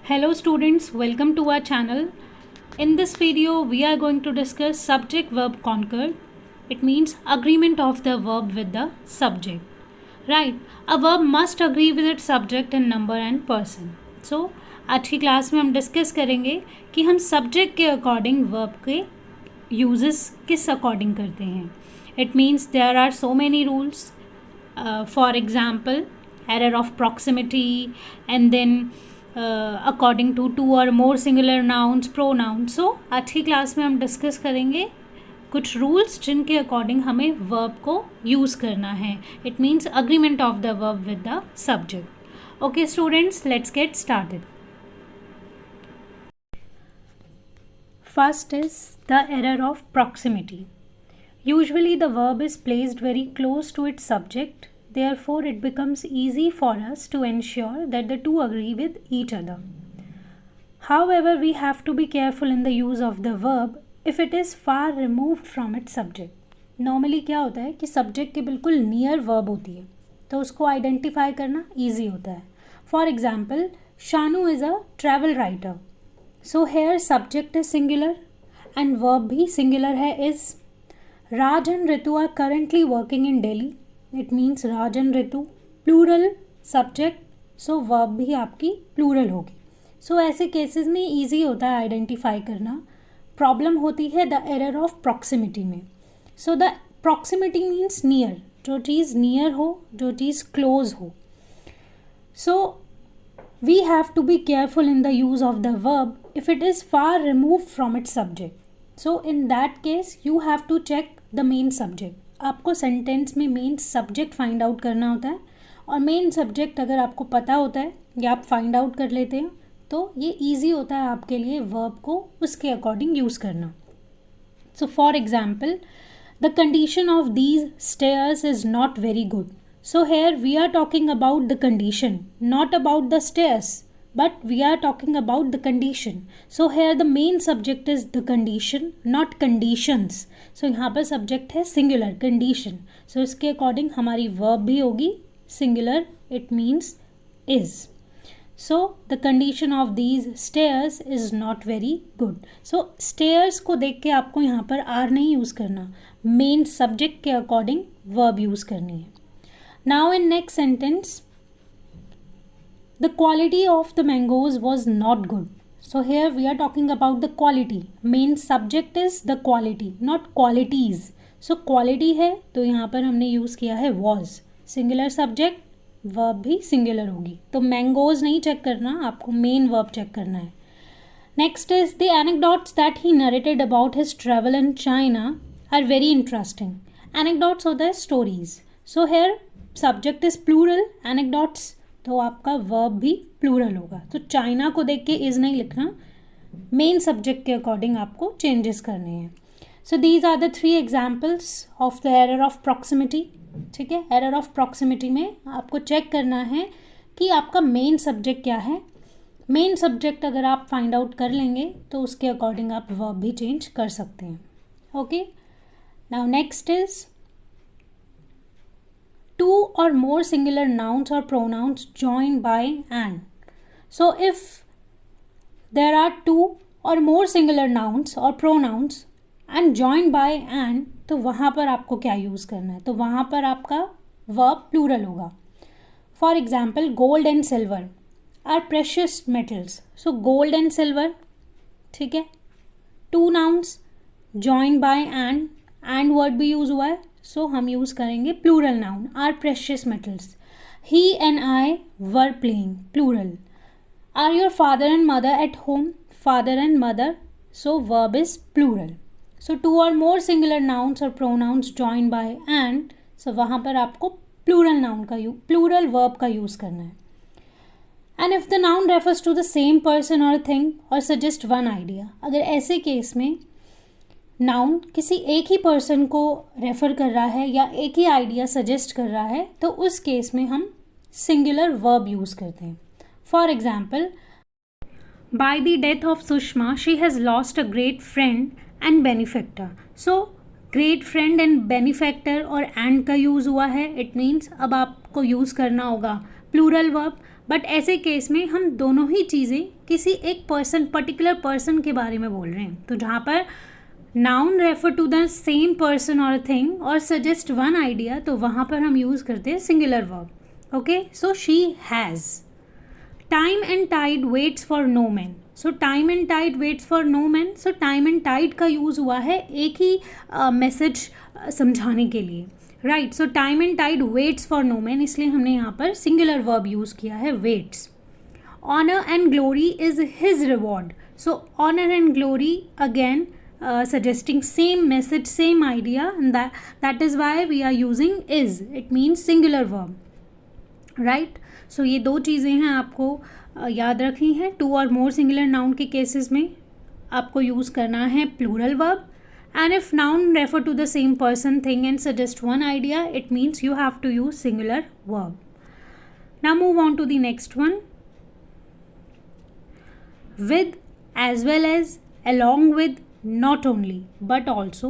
Hello students, welcome to our channel. In this video, we are going to discuss subject verb concord. It means agreement of the verb with the subject. Right, a verb must agree with its subject in number and person. So, आज की class में हम discuss करेंगे कि हम subject के according verb के uses किस अकॉर्डिंग करते हैं. It means there are so many rules. For example, error of proximity, and then according to two or more singular nouns, pronouns. So आज की क्लास में हम डिस्कस करेंगे कुछ रूल्स जिनके अकॉर्डिंग हमें वर्ब को यूज़ करना है. It means agreement of the verb with the subject. Okay students, let's get started. First is the error of proximity. Usually the verb is placed very close to its subject, therefore it becomes easy for us to ensure that the two agree with each other. However, we have to be careful in the use of the verb if it is far removed from its subject. Normally क्या होता है कि subject के बिल्कुल near verb होती है, तो उसको identify करना easy होता है. For example, Shanu is a travel writer. So here subject is singular and verb भी singular है is. Raj and Ritu are currently working in Delhi. It means Raj and Ritu. Plural subject, so verb भी आपकी plural होगी. So ऐसे cases में easy होता है identify करना. Problem होती है the error of proximity में. So the proximity means near. जो चीज़ near हो, जो चीज़ close हो. So we have to be careful in the use of the verb if it is far removed from its subject. So in that case you have to check the main subject. आपको sentence में main subject find out करना होता है, और main subject अगर आपको पता होता है या आप फाइंड आउट कर लेते हैं तो ये ईजी होता है आपके लिए वर्ब को उसके अकॉर्डिंग यूज़ करना. So for example, the condition of these stairs is not very good. So here we are talking about the condition, not about the stairs, but we are talking about the condition. So here the main subject is the condition, not conditions. So यहाँ पर subject है singular, condition. So इसके according हमारी verb भी होगी singular, it means is. So the condition of these stairs is not very good. So stairs को देख के आपको यहाँ पर are नहीं use करना, main subject के according verb use करनी है. Now in next sentence, the quality of the mangoes was not good. So here we are talking about the quality. Main subject is the quality, not qualities. So quality है तो यहाँ पर हमने use किया है was. Singular subject, verb भी singular होगी. तो mangoes नहीं check करना, आपको main verb check करना है. Next is the anecdotes that he narrated about his travel in China are very interesting. Anecdotes होता है stories. So here subject is plural, anecdotes, तो आपका वर्ब भी प्लूरल होगा. तो चाइना को देख के इज़ नहीं लिखना, मेन सब्जेक्ट के अकॉर्डिंग आपको चेंजेस करने हैं. So these are the 3 examples of the error of proximity. ठीक है, एरर ऑफ प्रॉक्सिमिटी में आपको चेक करना है कि आपका मेन सब्जेक्ट क्या है. मेन सब्जेक्ट अगर आप फाइंड आउट कर लेंगे तो उसके अकॉर्डिंग आप वर्ब भी चेंज कर सकते हैं. Okay, now next is two or more singular nouns or pronouns joined by and. So if there are two or more singular nouns or pronouns and joined by and, तो वहाँ पर आपको क्या use करना है, तो वहाँ पर आपका verb plural होगा. For example, gold and silver are precious metals. So gold and silver, ठीक है, two nouns joined by and word भी यूज़ हुआ है. सो हम यूज़ करेंगे plural noun, are precious metals. He and I were playing, plural. Are your father and mother at home, father and mother, so verb is plural. So two or more singular nouns or pronouns join by and, so वहाँ पर आपको plural noun का plural verb का use करना है. And if the noun refers to the same person or thing or suggest one idea, अगर ऐसे case में नाउन किसी एक ही पर्सन को रेफ़र कर रहा है या एक ही आइडिया सजेस्ट कर रहा है, तो उस केस में हम सिंगुलर वर्ब यूज़ करते हैं. For example, by the death of Sushma she has lost a great friend and benefactor. So great friend and benefactor और एंड का यूज़ हुआ है. इट मीन्स अब आपको यूज़ करना होगा प्लूरल वर्ब. बट ऐसे केस में हम दोनों ही चीज़ें किसी एक पर्सन, पर्टिकुलर पर्सन के बारे में बोल रहे हैं, तो जहाँ पर noun refer to the same person or thing or suggest one idea, तो वहाँ पर हम यूज़ करते हैं singular verb. Okay, so she has. Time and tide waits for no man. So time and tide waits for no man. So time and tide का use हुआ है एक ही मैसेज समझाने के लिए, right. So time and tide waits for no man, इसलिए हमने यहाँ पर सिंगुलर वर्ब यूज़ किया है, waits. Honour and glory is his reward. So honour and glory again suggesting same message, same idea, and that is why we are using is. It means singular verb, right? So ये दो चीज़ें हैं आपको याद रखनी है। Two or more singular noun के cases में आपको यूज़ करना है plural verb, and if noun refer to the same person, thing and suggest one idea, it means you have to use singular verb. Now move on to the next one. With, as well as, along with, not only but also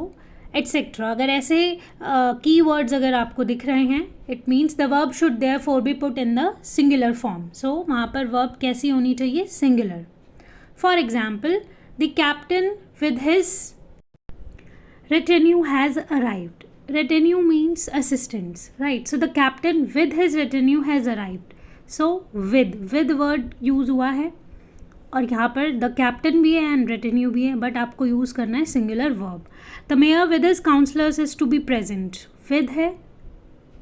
et cetera. अगर ऐसे की words अगर आपको दिख रहे हैं, it means the verb should therefore be put in the singular form. So वहाँ पर वर्ब कैसी होनी चाहिए? Singular. For example, the captain with his retinue has arrived. Retinue means assistants, right? So the captain with his retinue has arrived. So with word use हुआ है और यहाँ पर द कैप्टन भी है एंड रेटिन्यू भी है, बट आपको यूज़ करना है singular verb. The mayor with his councillors is to be present. With है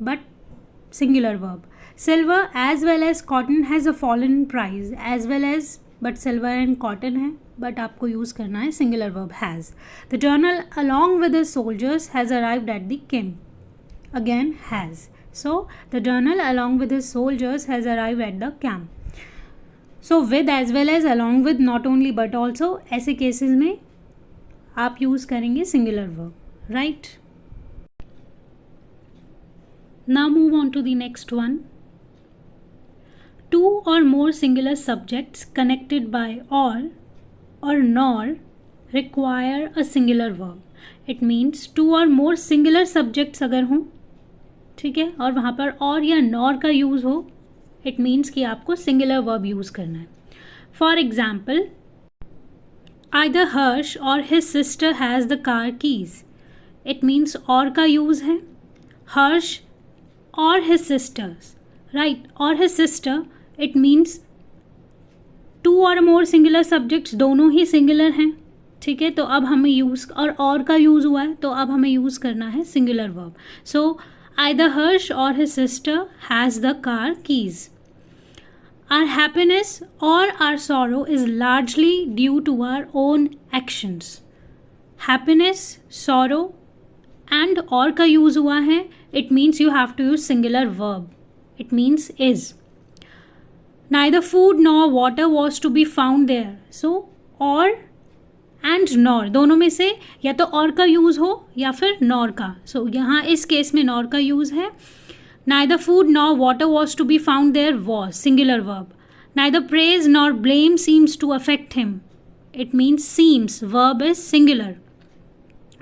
but singular verb. Silver as well as cotton has a fallen in price. As well as, but silver and cotton है, but आपको use करना है singular verb has. The general along with his soldiers has arrived at the camp. Again has. So the general along with his soldiers has arrived at the camp. So with, as well as, along with, not only but also, ऐसे cases में आप use करेंगे singular verb, right. Now move on to the next one. Two or more singular subjects connected by or nor require a singular verb. It means two or more singular subjects अगर हों, ठीक है, और वहाँ पर और या नॉर का यूज़ हो, इट मीन्स कि आपको सिंगुलर वर्ब यूज़ करना है। For example, either Harsh or his sister has the car keys. It means or का यूज़ है, Harsh or his sisters, right, or his sister. It means two or more singular subjects दोनों ही singular हैं, ठीक है। तो अब हमें यूज़ और का यूज़ हुआ है, तो अब हमें यूज़ करना है singular verb. So either Harsh or his sister has the car keys. Our happiness or our sorrow is largely due to our own actions. Happiness, sorrow and or का use हुआ है, it means you have to use singular verb. It means is. Neither food nor water was to be found there. So or and nor, दोनों में से या तो और का यूज़ हो या फिर नॉर का। सो यहाँ इस केस में नॉर का यूज़ है। Neither food nor water was to be found there was, singular verb. Neither praise nor blame seems to affect him. It means seems, verb is singular,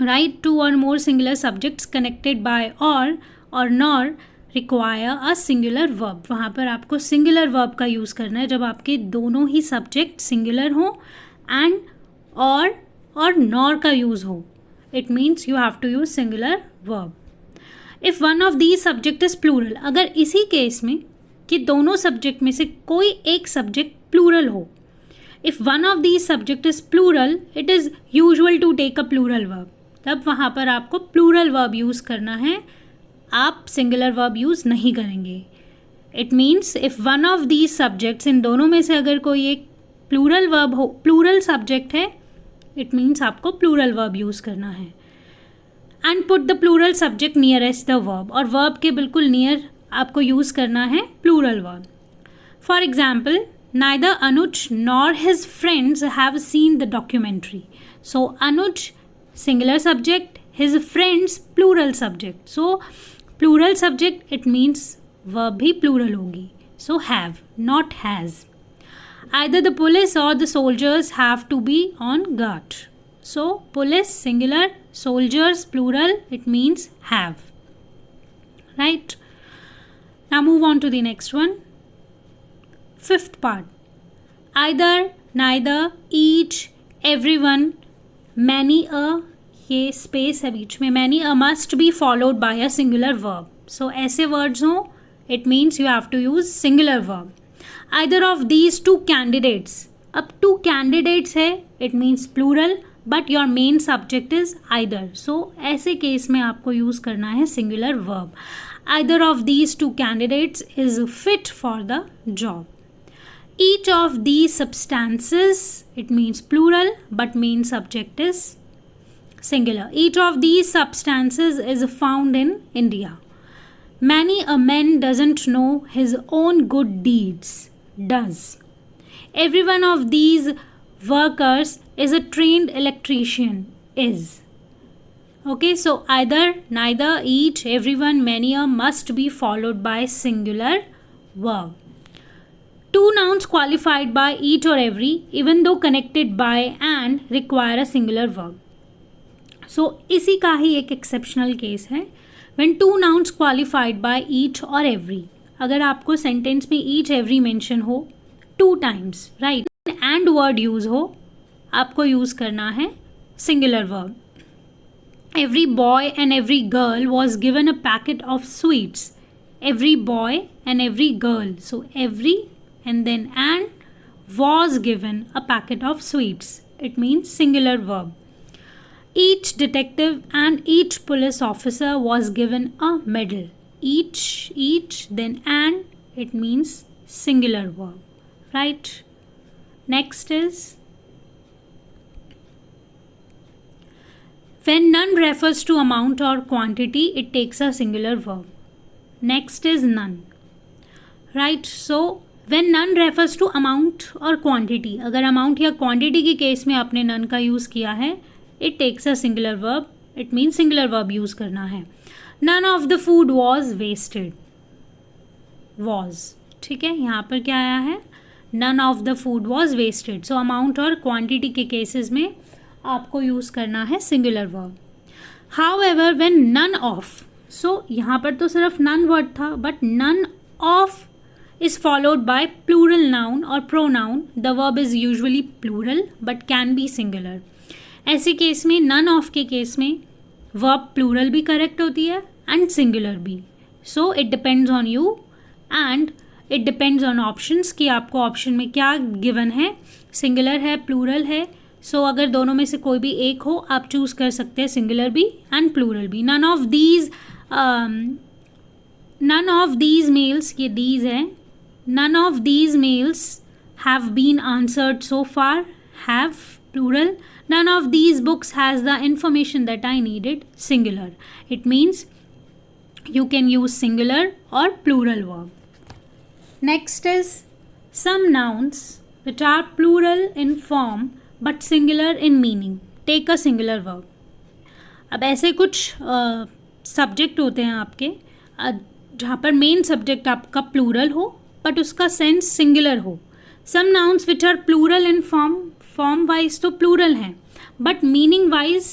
right. Two or more singular subjects connected by or nor require a singular verb. वहाँ पर आपको singular verb का use करना है जब आपके दोनों ही सब्जेक्ट सिंगुलर हों एंड और नॉर का यूज़ हो। It means you have to use singular verb. If one of these subject is plural, अगर इसी केस में कि दोनों सब्जेक्ट में से कोई एक सब्जेक्ट प्लूरल हो, if one of these subject is plural, it is usual to take a plural verb. तब वहाँ पर आपको प्लूरल वर्ब यूज़ करना है, आप सिंगुलर वर्ब यूज़ नहीं करेंगे। It means if one of these subjects, इन दोनों में से अगर कोई एक प्लूरल वर्ब हो, प्लूरल सब्जेक्ट है, इट मीन्स आपको प्लूरल वर्ब यूज़ करना है। And put the plural subject nearest the verb, और वर्ब के बिल्कुल नियर आपको यूज़ करना है plural verb. For example, neither Anuj nor his friends have seen the documentary. So Anuj singular subject, his friends plural subject. So plural subject, it means verb भी plural होगी। So have, not has. Either the police or the soldiers have to be on guard. So police singular, soldiers plural, it means have. Right? Now move on to the next one. Fifth part. Either, neither, each, everyone, many a, ये space है बीच में, many a must be followed by a singular verb. So ऐसे words हो, it means you have to use singular verb. Either of these two candidates. अब two candidates है, it means plural, but your main subject is either. So ऐसे case में आपको use करना है singular verb. Either of these two candidates is fit for the job. Each of these substances, it means plural, but main subject is singular. Each of these substances is found in India. Many a man doesn't know his own good deeds. Does. Every one of these workers is a trained electrician. Is. Okay, so either, neither, each, everyone, many a must be followed by singular verb. Two nouns qualified by each or every, even though connected by and, require a singular verb. So इसी का ही एक exceptional case है. When two nouns qualified by each or every, अगर आपको sentence में each every mention हो two times, right, and word use हो, आपको यूज करना है singular verb. Every boy and every girl was given a packet of sweets. Every boy and every girl. So every and then and was given a packet of sweets. It means singular verb. Each detective and each police officer was given a medal. Each, then and, it means singular verb. Right? Next is, when none refers to amount or quantity, it takes a singular verb. Next is none. Right? So when none refers to amount और quantity, अगर amount या quantity के case में आपने none का use किया है, it takes a singular verb. It means singular verb use करना है. None of the food was wasted. Was, ठीक है, यहाँ पर क्या आया है? None of the food was wasted. So amount और quantity के cases में आपको यूज़ करना है singular verb. However, when none of, so यहाँ पर तो सिर्फ none word था, but none of is followed by plural noun or pronoun. The verb is usually plural but can be singular. ऐसे केस में none of के case में verb plural भी correct होती है and singular भी. So it depends on you and it depends on options कि आपको option में क्या given है, singular है, plural है. So अगर दोनों में से कोई भी एक हो, आप choose कर सकते हैं singular भी and plural भी. None of these mails, ये these है, none of these mails have been answered so far. Have, plural. None of these books has the information that I needed. Singular. It means you can use singular or plural verb. Next is some nouns which are plural in form but singular in meaning. Take a singular verb. अब ऐसे कुछ subject होते हैं आपके जहाँ पर main subject आपका plural हो बट उसका सेंस सिंगुलर हो. Some nouns which are plural in form wise तो प्लूरल हैं but meaning wise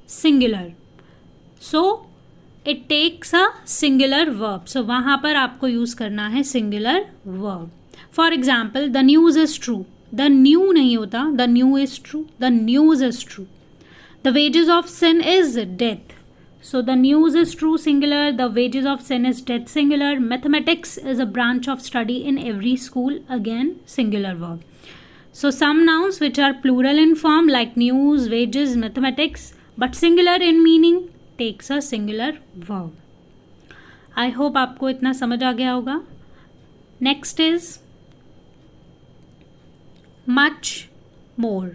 singular. So it takes a singular verb. So वहाँ पर आपको यूज़ करना है singular verb. For example, the news is true. The new नहीं होता, the new is true, the news is true. The wages of sin is death. So the news is true, singular. The wages of sin is death, singular. Mathematics is a branch of study in every school, again singular verb. So some nouns which are plural in form like news, wages, mathematics but singular in meaning takes a singular verb. I hope आपको इतना समझ आ गया होगा. Next is much more.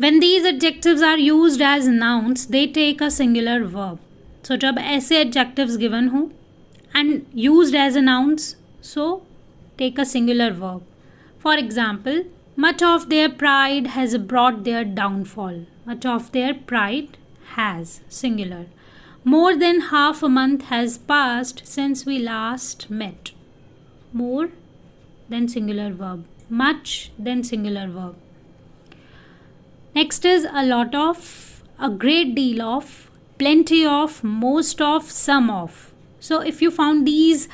When these adjectives are used as nouns, they take a singular verb. So जब ऐसे adjectives given हो and used as a nouns, so take a singular verb. For example, much of their pride has brought their downfall. Much of their pride has, singular. More than half a month has passed since we last met. More, then singular verb. Much, then singular verb. Next is a lot of, a great deal of, plenty of, most of, some of. So if you found these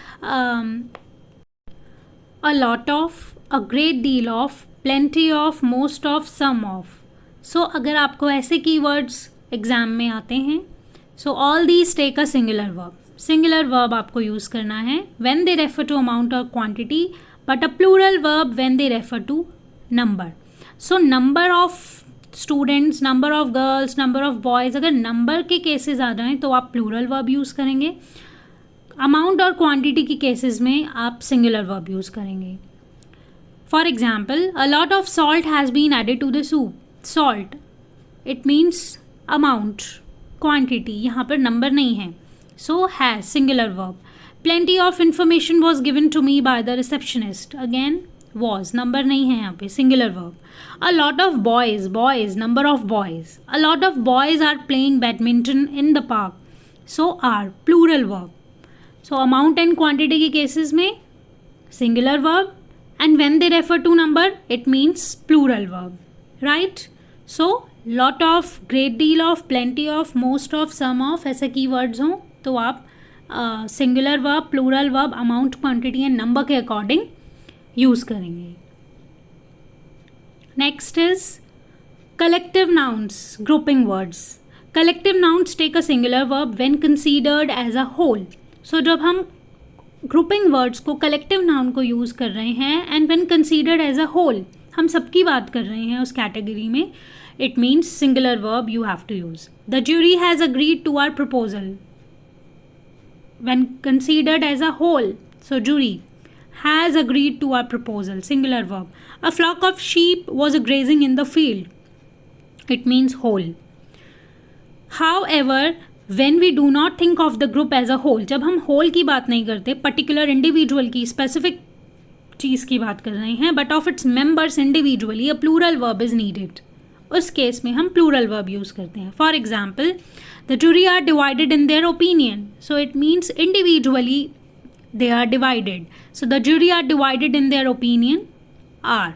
a lot of, a great deal of, plenty of, most of, some of. So अगर आपको ऐसे keywords exam में आते हैं, so all these take a singular verb. Singular verb आपको use करना है when they refer to amount or quantity, but a plural verb when they refer to number. So number of students, number of girls, number of boys, अगर number के cases आ जाएं तो आप plural verb use करेंगे. Amount और quantity की cases में आप सिंगुलर वर्ब यूज़ करेंगे. For example, a lot of salt has been added to the soup. Salt, it means amount, quantity, यहाँ पर नंबर नहीं है. So has, singular verb. Plenty of information was given to me by the receptionist. Again was, number नहीं है यहाँ पे, singular verb. A lot of boys, boys, number of boys. A lot of boys are playing badminton in the park. So are, plural verb. So amount and quantity के cases में singular verb, and when they refer to number it means plural verb, right? So lot of, great deal of, plenty of, most of, some of ऐसे keywords हों तो आप singular verb, plural verb, amount, quantity and number के according use करेंगे. Next is collective nouns, grouping words. Collective nouns take a singular verb when considered as a whole. So जब हम grouping words को, collective noun को use कर रहे हैं and when considered as a whole, हम सबकी बात कर रहे हैं उस कैटेगरी में, it means singular verb you have to use. The jury has agreed to our proposal. When considered as a whole, so jury has agreed to our proposal, singular verb. A flock of sheep was grazing in the field, it means whole. However, when we do not think of the group as a whole, जब हम whole की बात नहीं करते, particular individual की, specific चीज़ की बात कर रहे हैं, but of its members individually, a plural verb is needed. उस केस में हम plural verb यूज़ करते हैं. For example, the jury are divided in their opinion. So it means individually they are divided. So the jury are divided in their opinion are.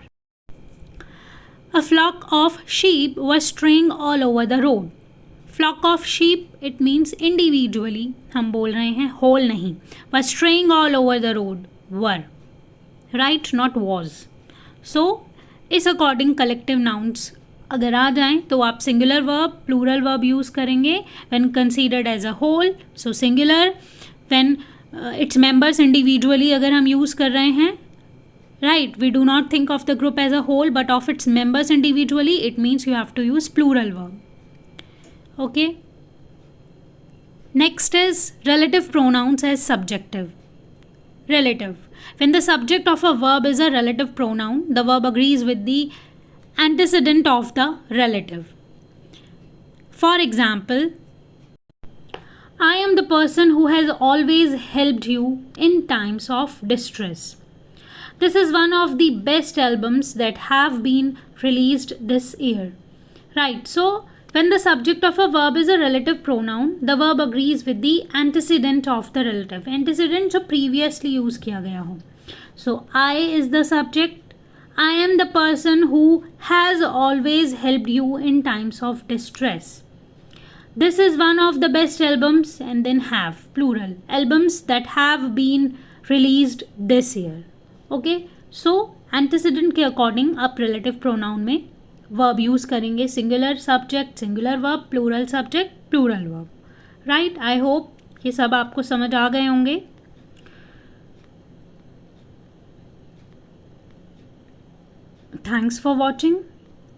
A flock of sheep was straying all over the road. Flock of sheep, it means individually हम बोल रहे हैं, whole नहीं. But straying all over the road, were, right, not was. So इस according collective nouns अगर आ जाएं तो आप singular verb, plural verb use करेंगे when considered as a whole, so singular. When its members individually अगर हम यूज़ कर रहे हैं, right, we do not think of the group as a whole but of its members individually, it means you have to use plural verb. Okay. Next is relative pronouns as subjective. Relative. When the subject of a verb is a relative pronoun, the verb agrees with the antecedent of the relative. For example, I am the person who has always helped you in times of distress. This is one of the best albums that have been released this year. Right, so when the subject of a verb is a relative pronoun, the verb agrees with the antecedent of the relative. Antecedent जो previously use किया गया हो. So I is the subject. I am the person who has always helped you in times of distress. This is one of the best albums, and then have, plural, albums that have been released this year. Okay, so antecedent के according आप relative pronoun में verb use करेंगे, singular subject, singular verb, plural subject, plural verb. Right, I hope ये सब आपको समझ आ गए होंगे. Thanks for watching.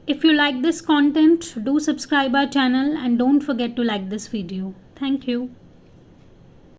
If you like this content, do subscribe our channel and don't forget to like this video. Thank you.